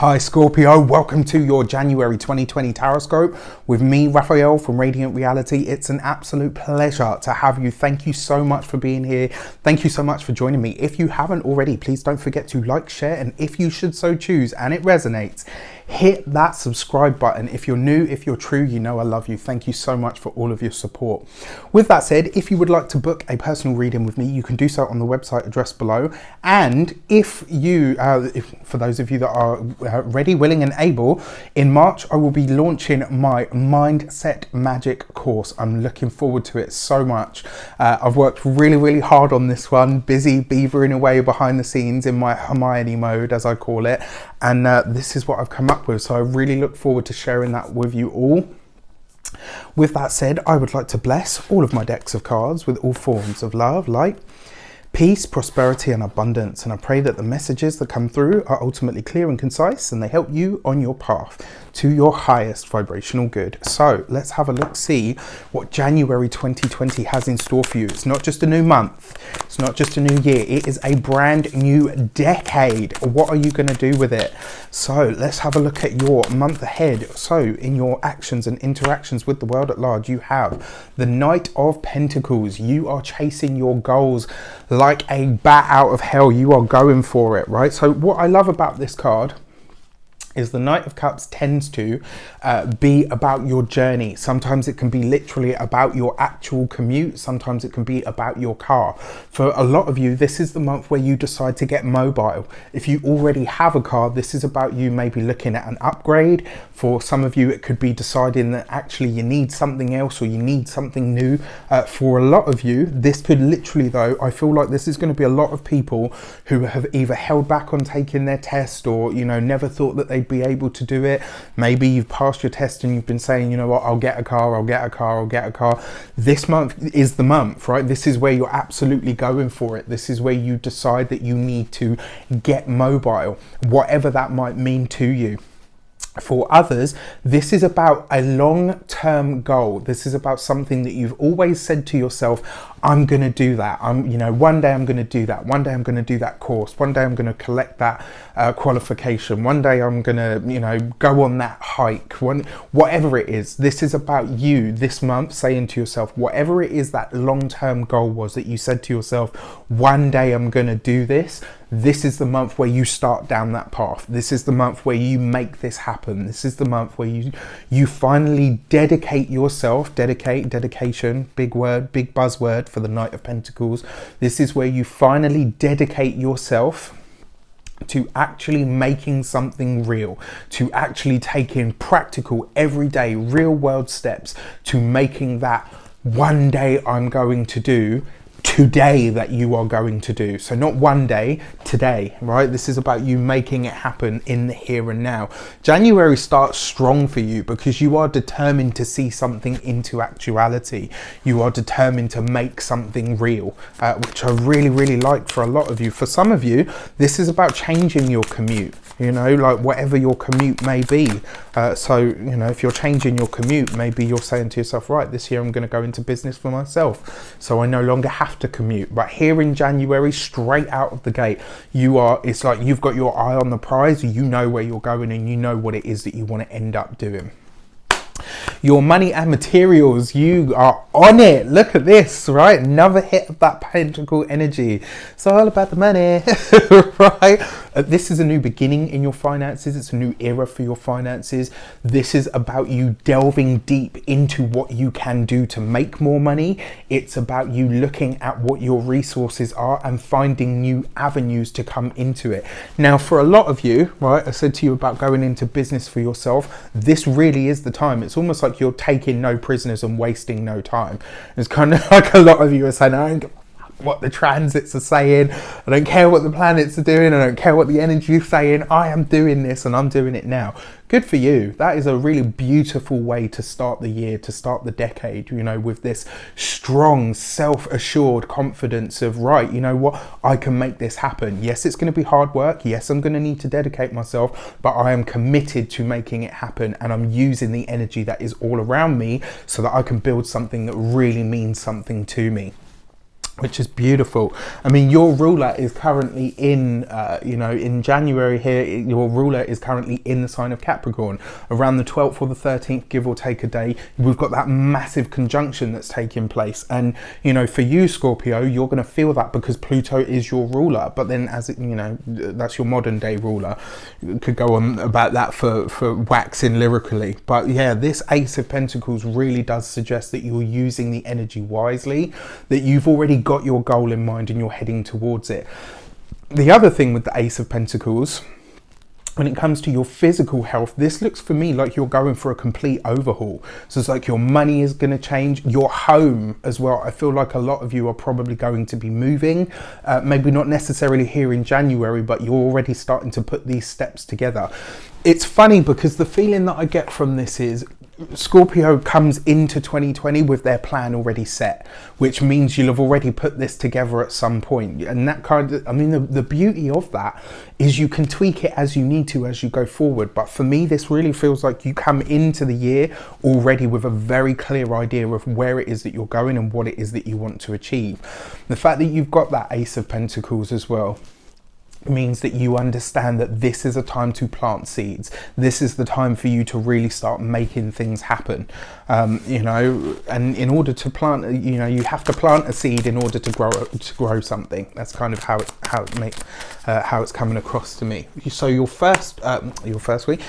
Hi Scorpio, welcome to your January 2020 Taroscope with me, Raphael from Reydiant Reality. It's an absolute pleasure to have you. Thank you so much for being here. Thank you so much for joining me. If you haven't already, please don't forget to like, share, and if you should so choose and it resonates, hit that subscribe button. If you're new, if you're true, you know I love you. Thank you so much for all of your support. With that said, if you would like to book a personal reading with me, you can do so on the website addressed below. And if you, for those of you that are ready, willing and able, in March I will be launching my Mindset Magic course. I'm looking forward to it so much. I've worked really hard on this one, busy beavering away behind the scenes in my Hermione mode, as I call it, and this is what I've come up with, so I really look forward to sharing that with you all. With that said, I would like to bless all of my decks of cards with all forms of love, light, peace, prosperity and abundance, and I pray that the messages that come through are ultimately clear and concise and they help you on your path to your highest vibrational good. So let's have a look, see what January 2020 has in store for you. It's not just a new month, it's not just a new year, it is a brand new decade. What are you going to do with it? So let's have a look at your month ahead. So in your actions and interactions with the world at large, you have the Knight of Pentacles. You are chasing your goals like a bat out of hell. You are going for it, right? So what I love about this card is the Knight of Cups tends to be about your journey. Sometimes it can be literally about your actual commute. Sometimes it can be about your car. For a lot of you, this is the month where you decide to get mobile. If you already have a car, this is about you maybe looking at an upgrade. For some of you, it could be deciding that actually you need something else or you need something new. For a lot of you, this could literally, though, I feel like this is going to be a lot of people who have either held back on taking their test or, you know, never thought that they'd be able to do it. Maybe you've passed your test and you've been saying, you know what, I'll get a car, I'll get a car, I'll get a car. This month is the month, right? This is where you're absolutely going for it. This is where you decide that you need to get mobile, whatever that might mean to you. For others, this is about a long-term goal. This is about something that you've always said to yourself, I'm going to do that. One day I'm going to do that. One day I'm going to do that course. One day I'm going to collect that qualification. One day I'm going to, go on that hike. Whatever it is, this is about you this month saying to yourself, whatever it is that long-term goal was that you said to yourself, one day I'm going to do this. This is the month where you start down that path. This is the month where you make this happen. This is the month where you finally dedicate yourself, dedication, big word, big buzzword for the Knight of Pentacles. This is where you finally dedicate yourself to actually making something real, to actually taking practical, everyday, real world steps to making that one day I'm going to do today that you are going to do. So not one day, today, right? This is about you making it happen in the here and now. January starts strong for you because you are determined to see something into actuality. You are determined to make something real, which I really like for a lot of you. For some of you, this is about changing your commute, like whatever your commute may be. If you're changing your commute, maybe you're saying to yourself, right, this year I'm going to go into business for myself, so I no longer have to commute. But here in January, straight out of the gate, it's like you've got your eye on the prize. You know where you're going and you know what it is that you want to end up doing. Your money and materials, you are on it. Look at this, right? Another hit of that pentacle energy. It's all about the money, right? This is a new beginning in your finances. It's a new era for your finances. This is about you delving deep into what you can do to make more money. It's about you looking at what your resources are and finding new avenues to come into it. Now, for a lot of you, right, I said to you about going into business for yourself. This really is the time. It's almost like you're taking no prisoners and wasting no time. It's kind of like a lot of you are saying, I don't give a fuck what the transits are saying, I don't care what the planets are doing, I don't care what the energy is saying, I am doing this and I'm doing it now. Good for you. That is a really beautiful way to start the year, to start the decade, with this strong, self-assured confidence of, right, you know what, I can make this happen. Yes, it's going to be hard work. Yes, I'm going to need to dedicate myself, but I am committed to making it happen, and I'm using the energy that is all around me so that I can build something that really means something to me. which is beautiful. I mean, your ruler is currently in, in January here, your ruler is currently in the sign of Capricorn. Around the 12th or the 13th, give or take a day, we've got that massive conjunction that's taking place. And, for you, Scorpio, you're going to feel that because Pluto is your ruler. But then that's your modern day ruler. You could go on about that for waxing lyrically. But yeah, this Ace of Pentacles really does suggest that you're using the energy wisely, that you've already got your goal in mind and you're heading towards it. The other thing with the Ace of Pentacles, when it comes to your physical health, this looks for me like you're going for a complete overhaul. So it's like your money is going to change, your home as well. I feel like a lot of you are probably going to be moving, maybe not necessarily here in January, but you're already starting to put these steps together. It's funny because the feeling that I get from this is Scorpio comes into 2020 with their plan already set, which means you'll have already put this together at some point. And that the beauty of that is you can tweak it as you need to as you go forward. But for me, this really feels like you come into the year already with a very clear idea of where it is that you're going and what it is that you want to achieve. The fact that you've got that Ace of Pentacles as well means that you understand that this is a time to plant seeds. This is the time for you to really start making things happen. And in order to plant, you have to plant a seed in order to grow something. That's kind of how it's coming across to me. So your first week,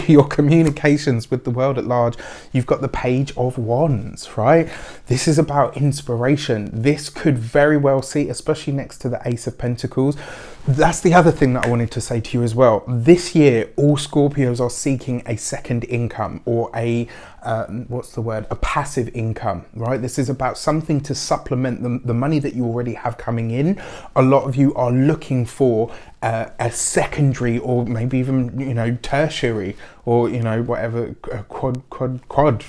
your communications with the world at large, you've got the Page of Wands, right? This is about inspiration. This could very well see, especially next to the Ace of Pentacles. That's the other thing that I wanted to say to you as well. This year, all Scorpios are seeking a second income or a passive income, right? This is about something to supplement the money that you already have coming in. A lot of you are looking for a secondary or maybe even, tertiary or, whatever, quad,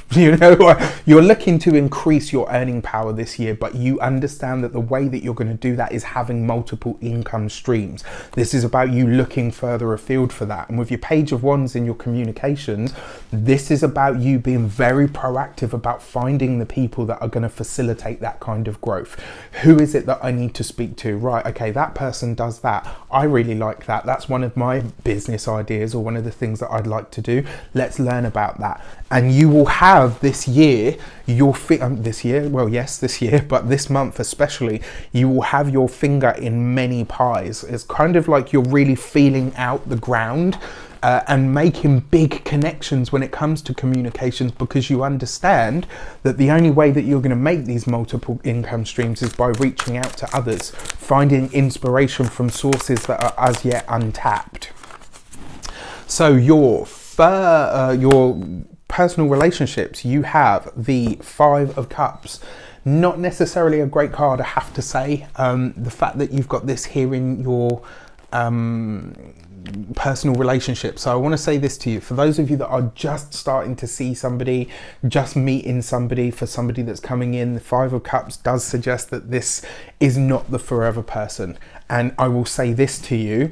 you're looking to increase your earning power this year, but you understand that the way that you're going to do that is having multiple income streams. This is about you looking further afield for that. And with your Page of Wands in your communications, this is about you being very proactive about finding the people that are going to facilitate that kind of growth. Who is it that I need to speak to? Right, okay, that person does that. I really like that. That's one of my business ideas or one of the things that I'd like to do. Let's learn about that. And you will have this year, this year, but this month especially, you will have your finger in many pies. It's kind of like you're really feeling out the ground and making big connections when it comes to communications, because you understand that the only way that you're going to make these multiple income streams is by reaching out to others, finding inspiration from sources that are as yet untapped. So your personal relationships, you have the Five of Cups. Not necessarily a great card, I have to say. The fact that you've got this here in your personal relationship. So I want to say this to you, for those of you that are just starting to see somebody, just meeting somebody, for somebody that's coming in, the Five of Cups does suggest that this is not the forever person. And I will say this to you,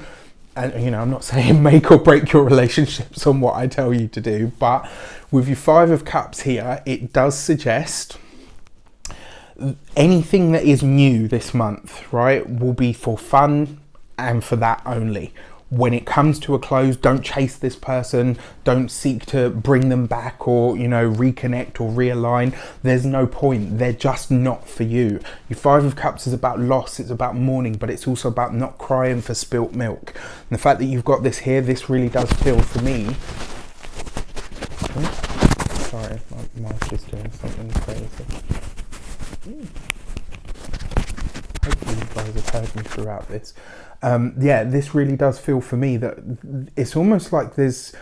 and I'm not saying make or break your relationships on what I tell you to do, but with your Five of Cups here, it does suggest anything that is new this month, right, will be for fun and for that only. When it comes to a close, don't chase this person, don't seek to bring them back or, reconnect or realign. There's no point. They're just not for you. Your Five of Cups is about loss, it's about mourning, but it's also about not crying for spilt milk. And the fact that you've got this here, this really does feel for me. Sorry, my mouth is doing something crazy. Hopefully you guys have heard me throughout this. This really does feel for me that it's almost like there's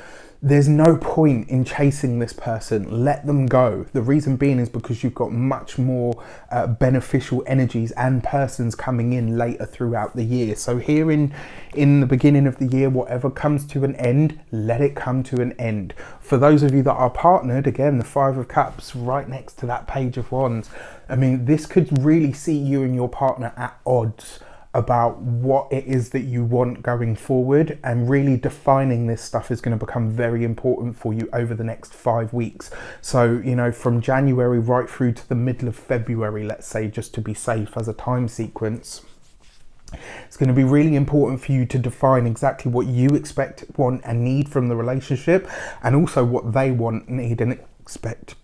no point in chasing this person. Let them go. The reason being is because you've got much more beneficial energies and persons coming in later throughout the year. So here in the beginning of the year, whatever comes to an end, let it come to an end. For those of you that are partnered, again, the Five of Cups right next to that Page of Wands. I mean, this could really see you and your partner at odds. about what it is that you want going forward, and really defining this stuff is going to become very important for you over the next 5 weeks. So, you know, from January right through to the middle of February, let's say, just to be safe as a time sequence. It's going to be really important for you to define exactly what you expect, want and need from the relationship, and also what they want, need and expect,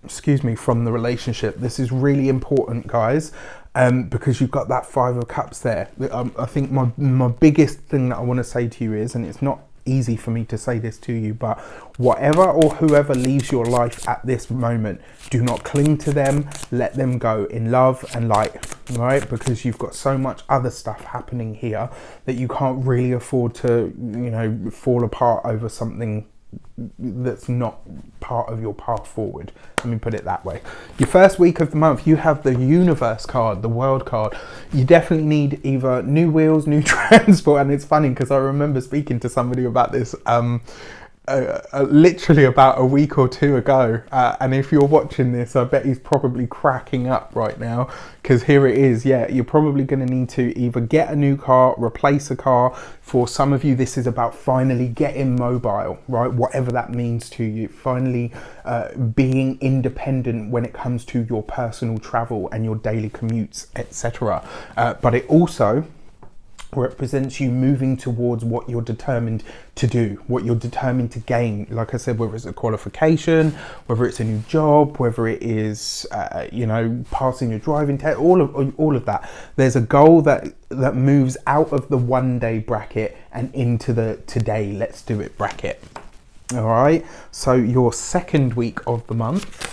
from the relationship. This is really important, guys, because you've got that 5 of Cups there. I think my biggest thing that I want to say to you is, and it's not easy for me to say this to you, but whatever or whoever leaves your life at this moment, do not cling to them. Let them go in love and light, right? Because you've got so much other stuff happening here that you can't really afford to, you know, fall apart over something that's not part of your path forward. Let me put it that way. Your first week of the month, you have the universe card, the world card. You definitely need either new wheels, new transport. And it's funny because I remember speaking to somebody about this literally about a week or two ago, and if you're watching this, I bet he's probably cracking up right now, because here it is. Yeah, you're probably going to need to either get a new car, replace a car. For some of you, this is about finally getting mobile, right? Whatever that means to you, finally being independent when it comes to your personal travel and your daily commutes, etc. But it also represents you moving towards what you're determined to do, what you're determined to gain. Like I said, whether it's a qualification, whether it's a new job, whether it is you know, passing your driving test, all of that. There's a goal that moves out of the 1 day bracket and into the today, let's do it bracket. All right, so your second week of the month,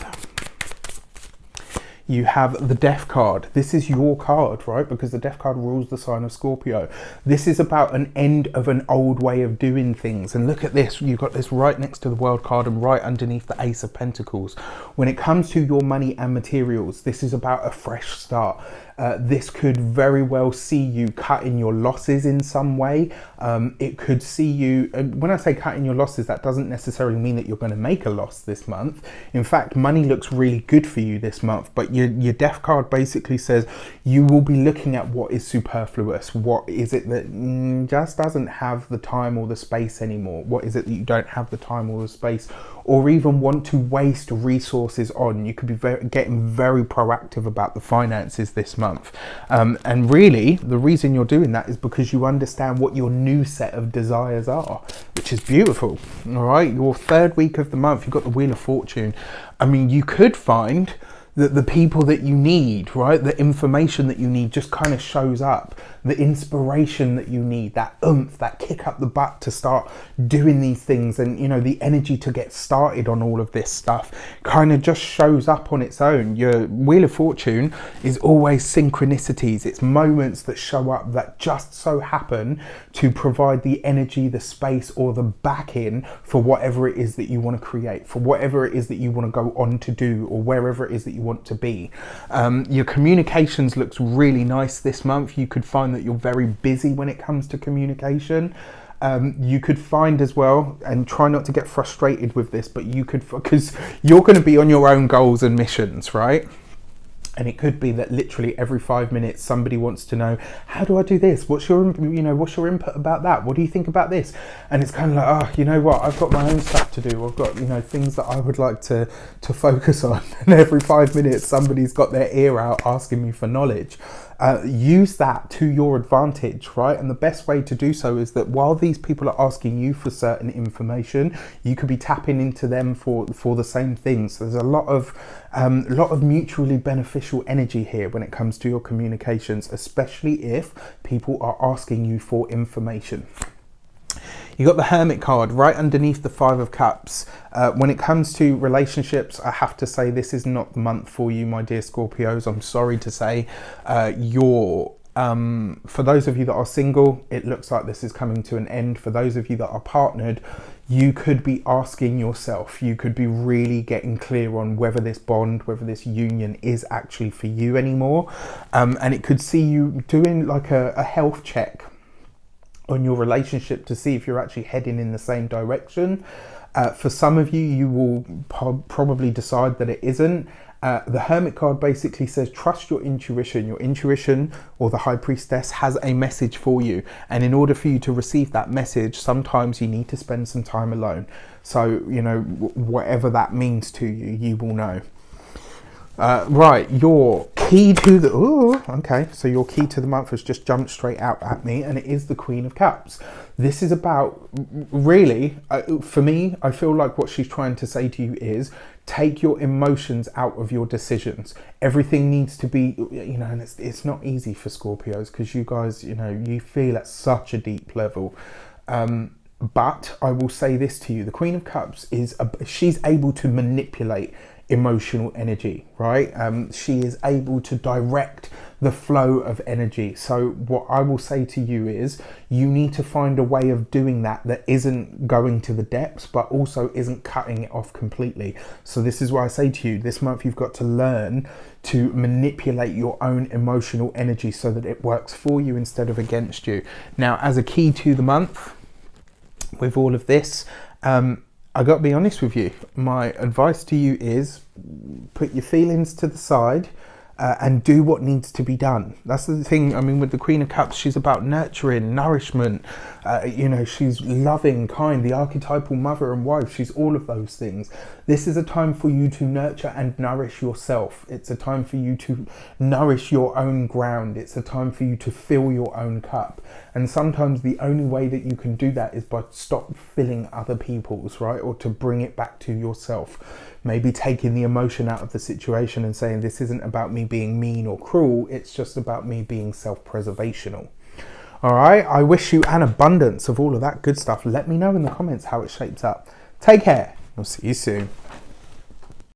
you have the Death card. This is your card, right? Because the Death card rules the sign of Scorpio. This is about an end of an old way of doing things. And look at this, you've got this right next to the World card and right underneath the Ace of Pentacles. When it comes to your money and materials, this is about a fresh start. This could very well see you cutting your losses in some way. It could see you, when I say cutting your losses, that doesn't necessarily mean that you're going to make a loss this month. In fact, money looks really good for you this month, but your Death card basically says you will be looking at what is superfluous. What is it that just doesn't have the time or the space anymore? What is it that you don't have the time or the space, or even want to waste resources on? You could be getting very proactive about the finances this month. And really, the reason you're doing that is because you understand what your new set of desires are, which is beautiful. All right, your third week of the month, you've got the Wheel of Fortune. I mean, you could find that the people that you need, right, the information that you need just kind of shows up. The inspiration that you need, that oomph, that kick up the butt to start doing these things, and you know, the energy to get started on all of this stuff kind of just shows up on its own. Your Wheel of Fortune is always synchronicities. It's moments that show up that just so happen to provide the energy, the space, or the back-in for whatever it is that you want to create, for whatever it is that you want to go on to do, or wherever it is that you want to be. Your communications looks really nice this month. You could find that you're very busy when it comes to communication. You could find as well, and try not to get frustrated with this, but you could, because you're going to be on your own goals and missions, right? And it could be that literally every 5 minutes somebody wants to know, how do I do this? What's your input about that? What do you think about this? And it's kind of like, oh, you know what? I've got my own stuff to do. I've got, you know, things that I would like to focus on. And every 5 minutes somebody's got their ear out asking me for knowledge. Use that to your advantage, right? And the best way to do so is that while these people are asking you for certain information, you could be tapping into them for the same things. So there's a lot of mutually beneficial energy here when it comes to your communications, especially if people are asking you for information. You got the Hermit card right underneath the 5 of Cups. When it comes to relationships, I have to say this is not the month for you, my dear Scorpios. I'm sorry to say. For those of you that are single, it looks like this is coming to an end. For those of you that are partnered, you could be asking yourself, you could be really getting clear on whether this bond, whether this union is actually for you anymore. And it could see you doing like a health check on your relationship to see if you're actually heading in the same direction. For some of you, you will probably decide that it isn't, The Hermit card basically says trust your intuition. Your intuition, or the High Priestess, has a message for you, and in order for you to receive that message, sometimes you need to spend some time alone. So, you know, whatever that means to you, you will know. Right, your key to the... Ooh, okay, so your key to the month has just jumped straight out at me, and it is the Queen of Cups. This is about, really, for me, I feel like what she's trying to say to you is take your emotions out of your decisions. Everything needs to be, you know, and it's not easy for Scorpios because you guys, you know, you feel at such a deep level. But I will say this to you, the Queen of Cups she's able to manipulate emotional energy, right? She is able to direct the flow of energy. So what I will say to you is you need to find a way of doing that isn't going to the depths, but also isn't cutting it off completely. So this is why I say to you, this month you've got to learn to manipulate your own emotional energy so that it works for you instead of against you. Now, as a key to the month, with all of this, I got to be honest with you. My advice to you is put your feelings to the side and do what needs to be done. That's the thing. I mean, with the Queen of Cups, she's about nurturing, nourishment. You know, she's loving, kind, the archetypal mother and wife. She's all of those things. This is a time for you to nurture and nourish yourself. It's a time for you to nourish your own ground. It's a time for you to fill your own cup. And sometimes the only way that you can do that is by stop filling other people's, right? Or to bring it back to yourself. Maybe taking the emotion out of the situation and saying, this isn't about me being mean or cruel. It's just about me being self-preservational. All right. I wish you an abundance of all of that good stuff. Let me know in the comments how it shapes up. Take care. I'll see you soon.